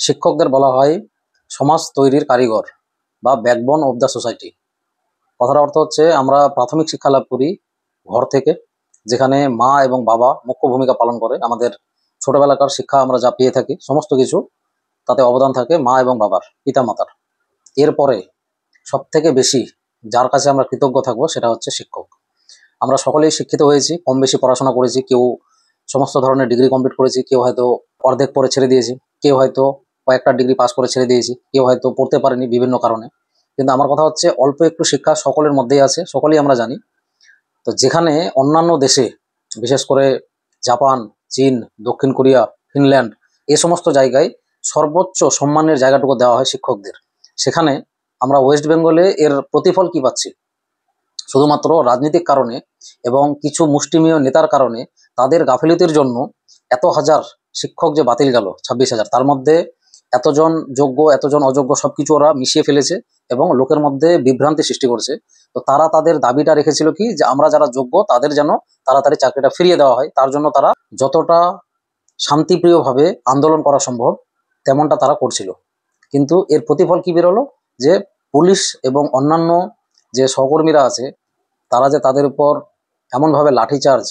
শিক্ষকদের বলা হয় সমাজ তৈরির কারিগর বা ব্যাকবোন অফ দ্য সোসাইটি। কথার অর্থ হচ্ছে আমরা প্রাথমিক শিক্ষা লাভ করি ঘর থেকে, যেখানে মা এবং বাবা মুখ্য ভূমিকা পালন করে। আমাদের ছোটবেলাকার শিক্ষা আমরা যা পেয়ে থাকি সমস্ত কিছু তাতে অবদান থাকে মা এবং বাবার, পিতা মাতার। এরপরে সব থেকে বেশি যার কাছে আমরা কৃতজ্ঞ থাকবো সেটা হচ্ছে শিক্ষক। আমরা সকলেই শিক্ষিত হয়েছি, কম বেশি পড়াশোনা করেছি, কেউ সমস্ত ধরনের ডিগ্রি কমপ্লিট করেছি, কেউ হয়তো অর্ধেক পড়ে ছেড়ে দিয়েছি, কেউ হয়তো কয়েকটা ডিগ্রি পাস করে ছেড়ে দিয়েছি, কেউ হয়তো পড়তে পারেনি বিভিন্ন কারণে। কিন্তু আমার কথা হচ্ছে অল্প একটু শিক্ষা সকলের মধ্যেই আছে, সকলেই আমরা জানি। তো যেখানে অন্যান্য দেশে, বিশেষ করে জাপান, চীন, দক্ষিণ কোরিয়া, ফিনল্যান্ড, এই সমস্ত জায়গায় সর্বোচ্চ সম্মানের জায়গাটুকু দেওয়া হয় শিক্ষকদের, সেখানে আমরা ওয়েস্ট বেঙ্গলে এর প্রতিফল কি পাচ্ছি? শুধুমাত্র রাজনৈতিক কারণে এবং কিছু মুষ্টিমেয় নেতার কারণে তাদের গাফিলতির জন্য এত হাজার শিক্ষক যে বাতিল গেল, 26,000, তার মধ্যে এতজন যোগ্য এতজন অযোগ্য সবকিছু ওরা মিশিয়ে ফেলেছে এবং লোকের মধ্যে বিভ্রান্তি সৃষ্টি করছে। তো তারা তাদের দাবিটা রেখেছিল কি, যে আমরা যারা যোগ্য তাদের যেন তাড়াতাড়ি চাকরিটা ফিরিয়ে দেওয়া হয়। তার জন্য তারা যতটা শান্তিপ্রিয়ভাবে আন্দোলন করা সম্ভব তেমনটা তারা করছিল। কিন্তু এর প্রতিফল কি বেরোলো, যে পুলিশ এবং অন্যান্য যে সহকর্মীরা আছে তারা যে তাদের উপর এমনভাবে লাঠিচার্জ,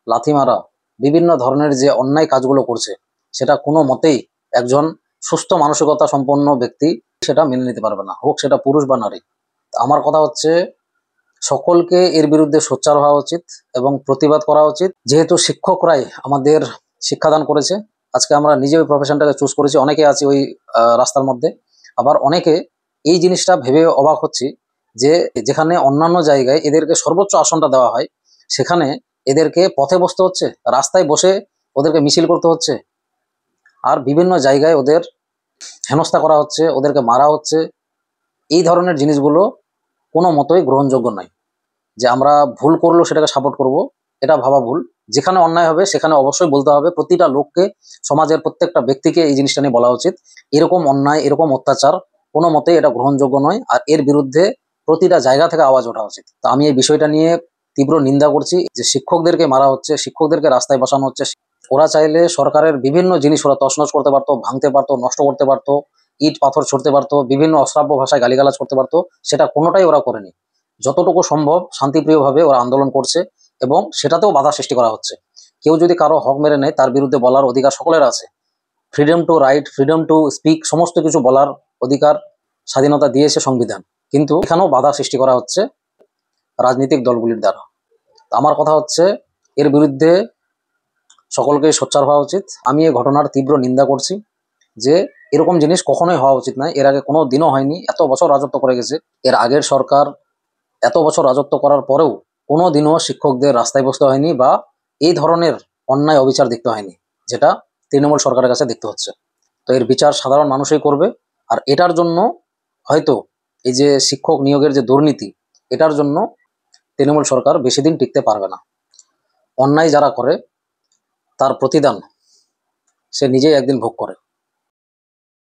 লাথি মারা, বিভিন্ন ধরনের যে অন্যায় কাজগুলো করছে, সেটা কোনো মতেই একজন সুস্থ মানসিকতা সম্পন্ন ব্যক্তি সেটা মেনে নিতে পারবে না, হোক সেটা পুরুষ বা নারী। আমার কথা হচ্ছে সকলকে এর বিরুদ্ধে সোচ্চার হওয়া উচিত এবং প্রতিবাদ করা উচিত। যেহেতু শিক্ষকরাই আমাদের শিক্ষাদান করেছে, আজকে আমরা নিজে ওই প্রফেশনটাকে চুজ করেছি, অনেকে আছে ওই রাস্তার মধ্যে। আবার অনেকে এই জিনিসটা ভেবে অবাক হচ্ছি যে যেখানে অন্যান্য জায়গায় এদেরকে সর্বোচ্চ আসনটা দেওয়া হয়, সেখানে এদেরকে পথে বসতে হচ্ছে, রাস্তায় বসে ওদেরকে মিছিল করতে হচ্ছে, আর বিভিন্ন জায়গায় ওদের হেনস্থা করা হচ্ছে, ওদেরকে মারা হচ্ছে। এই ধরনের জিনিসগুলো কোনো মতোই গ্রহণযোগ্য নয়। যে আমরা ভুল করলো সেটাকে সাপোর্ট করব, এটা ভাবা ভুল। যেখানে অন্যায় হবে সেখানে অবশ্যই বলতে হবে, প্রতিটা লোককে, সমাজের প্রত্যেকটা ব্যক্তিকে এই জিনিসটা নিয়ে বলা উচিত। এরকম অন্যায়, এরকম অত্যাচার কোনো মতেই এটা গ্রহণযোগ্য নয়, আর এর বিরুদ্ধে প্রতিটা জায়গা থেকে আওয়াজ ওঠা উচিত। তো আমি এই বিষয়টা নিয়ে তীব্র নিন্দা করছি, যে শিক্ষকদেরকে মারা হচ্ছে, শিক্ষকদেরকে রাস্তায় বসানো হচ্ছে। ওরা চাইলে সরকারের বিভিন্ন জিনিস ওরা তছনছ করতে পারতো, ভাঙতে পারতো, নষ্ট করতে পারতো, ইট পাথর ছুড়তে পারতো, বিভিন্ন অশ্রাব্য ভাষায় গালিগালাজ করতে পারতো, সেটা কোনোটাই ওরা করেনি। যতটুকু সম্ভব শান্তিপ্রিয়ভাবে ওরা আন্দোলন করছে এবং সেটাতেও বাধা সৃষ্টি করা হচ্ছে। কেউ যদি কারো হক মেরে নেয় তার বিরুদ্ধে বলার অধিকার সকলের আছে। Freedom two right, freedom to speak, সমস্ত কিছু বলার অধিকার, স্বাধীনতা দিয়েছে সংবিধান। কিন্তু এখানেও বাধা সৃষ্টি করা হচ্ছে রাজনৈতিক দলগুলির দ্বারা। আমার কথা হচ্ছে এর বিরুদ্ধে সকলকেই সোচ্চার হওয়া উচিত। আমি এই ঘটনার তীব্র নিন্দা করছি, যে এরকম জিনিস কখনোই হওয়া উচিত নয়। এর আগে কোনো দিনও হয়নি, এত বছর রাজত্ব করে গেছে এর আগের সরকার। এত বছর রাজত্ব করার পরেও কোনো দিনও শিক্ষকদের রাস্তায় বসতে হয়নি বা এই ধরনের অন্যায় অবিচার দেখতে হয়নি, যেটা তৃণমূল সরকারের কাছে দেখতে হচ্ছে। তো এর বিচার সাধারণ মানুষই করবে। আর এটার জন্য হয়তো এই যে শিক্ষক নিয়োগের যে দুর্নীতি, এটার জন্য তৃণমূল সরকার বেশি দিন টিকতে পারবে না। অন্যায় যারা করে তার প্রতিদান সে নিজেই একদিন ভোগ করে।